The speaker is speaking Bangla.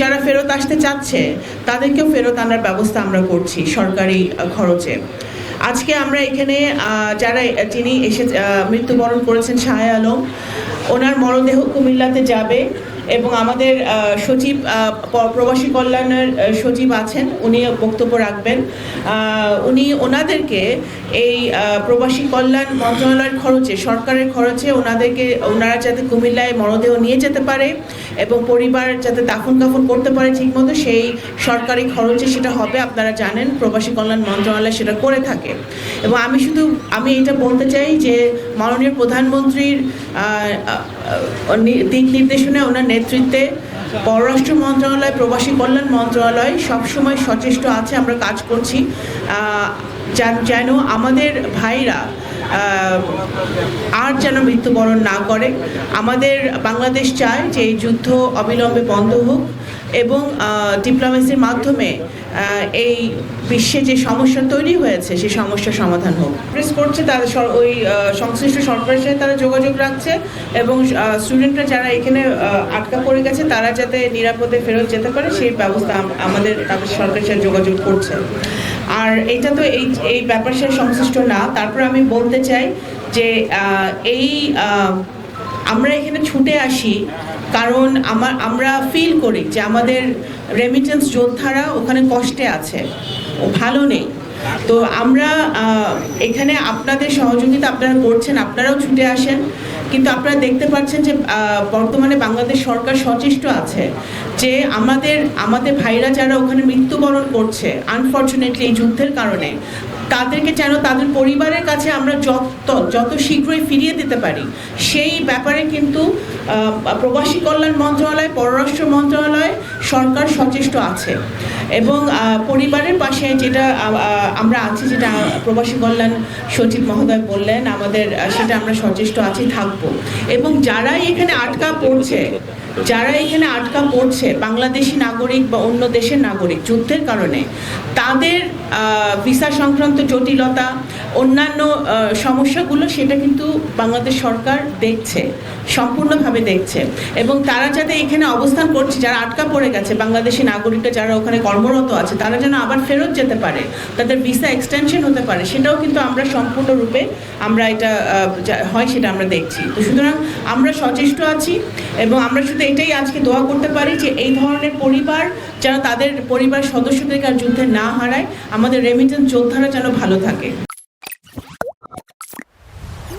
যারা ফেরত আসতে চাচ্ছে তাদেরকেও ফেরত আনার ব্যবস্থা আমরা করছি সরকারি খরচে। আজকে আমরা এখানে যিনি এসে মৃত্যুবরণ করেছেন শাহ আলম, ওনার মরদেহ কুমিল্লাতে যাবে এবং আমাদের সচিব প্রবাসী কল্যাণের সচিব আছেন, উনি বক্তব্য রাখবেন। উনি ওনাদেরকে এই প্রবাসী কল্যাণ মন্ত্রণালয়ের খরচে, সরকারের খরচে ওনারা যাতে কুমিল্লায় মরদেহ নিয়ে যেতে পারে এবং পরিবার যাতে দাফন কাফন করতে পারে ঠিকমতো, সেই সরকারি খরচে সেটা হবে। আপনারা জানেন প্রবাসী কল্যাণ মন্ত্রণালয় সেটা করে থাকে। এবং আমি এটা বলতে চাই যে মাননীয় প্রধানমন্ত্রীর দিক নির্দেশনায়, ওনার নেতৃত্বে পররাষ্ট্র মন্ত্রণালয়, প্রবাসী কল্যাণ মন্ত্রণালয় সবসময় সচেষ্ট আছে। আমরা কাজ করছি যেন আমাদের ভাইরা আর যেন মৃত্যুবরণ না করে। আমাদের বাংলাদেশ চায় যে এই যুদ্ধ অবিলম্বে বন্ধ হোক এবং ডিপ্লোমেসির মাধ্যমে এই বিশ্বে যে সমস্যা তৈরি হয়েছে সেই সমস্যার সমাধান হোক। প্রেস করছে তারা ওই সংশ্লিষ্ট সরকারের সাথে তারা যোগাযোগ রাখছে এবং স্টুডেন্টরা যারা এখানে আটকা পড়ে গেছে তারা যাতে নিরাপদে ফেরত যেতে পারে সেই ব্যবস্থা আমাদের সরকারের সাথে যোগাযোগ করছে। আর এটা তো এই ব্যাপারের সাথে সংশ্লিষ্ট না। তারপর আমি বলতে চাই যে আমরা এখানে ছুটে আসি কারণ আমরা ফিল করি যে আমাদের রেমিটেন্স যোদ্ধারা ওখানে কষ্টে আছে, ও ভালো নেই। তো আমরা এখানে আপনাদের সহযোগিতা আপনারা করছেন, আপনারাও ছুটে আসেন, কিন্তু আপনারা দেখতে পাচ্ছেন যে বর্তমানে বাংলাদেশ সরকার সচেষ্ট আছে যে আমাদের ভাইরা যারা ওখানে মৃত্যুবরণ করছে আনফর্চুনেটলি এই যুদ্ধের কারণে, তাদেরকে যেন তাদের পরিবারের কাছে আমরা যত শীঘ্রই ফিরিয়ে দিতে পারি সেই ব্যাপারে কিন্তু প্রবাসী কল্যাণ মন্ত্রণালয়, পররাষ্ট্র মন্ত্রণালয়, সরকার সচেষ্ট আছে। এবং পরিবারের পাশে যেটা আমরা আছি, যেটা প্রবাসী কল্যাণ সচিব মহোদয় বললেন, সেটা আমরা সচেষ্ট আছি, থাকবো। এবং যারা এখানে আটকা পড়ছে বাংলাদেশি নাগরিক বা অন্য দেশের নাগরিক যুদ্ধের কারণে, তাদের ভিসা সংক্রান্ত জটিলতা, অন্যান্য সমস্যাগুলো সেটা কিন্তু বাংলাদেশ সরকার দেখছে, সম্পূর্ণভাবে দেখছে। এবং তারা যাতে এখানে অবস্থান করছে, যারা আটকা পড়ে গেছে বাংলাদেশি নাগরিকরা যারা ওখানে কর্মরত আছে, তারা যেন আবার ফেরত যেতে পারে, তাদের ভিসা এক্সটেনশন হতে পারে, সেটাও কিন্তু আমরা সম্পূর্ণরূপে এটা হয় সেটা আমরা দেখছি। তো সুতরাং আমরা সচেষ্ট আছি এবং আমরা শুধু এটাই আজকে দোয়া করতে পারি যে এই ধরনের পরিবার যেন তাদের পরিবার সদস্যদেরকে আর যুদ্ধে না হারায়, আমাদের রেমিটেন্স যোদ্ধারা যেন ভালো থাকে।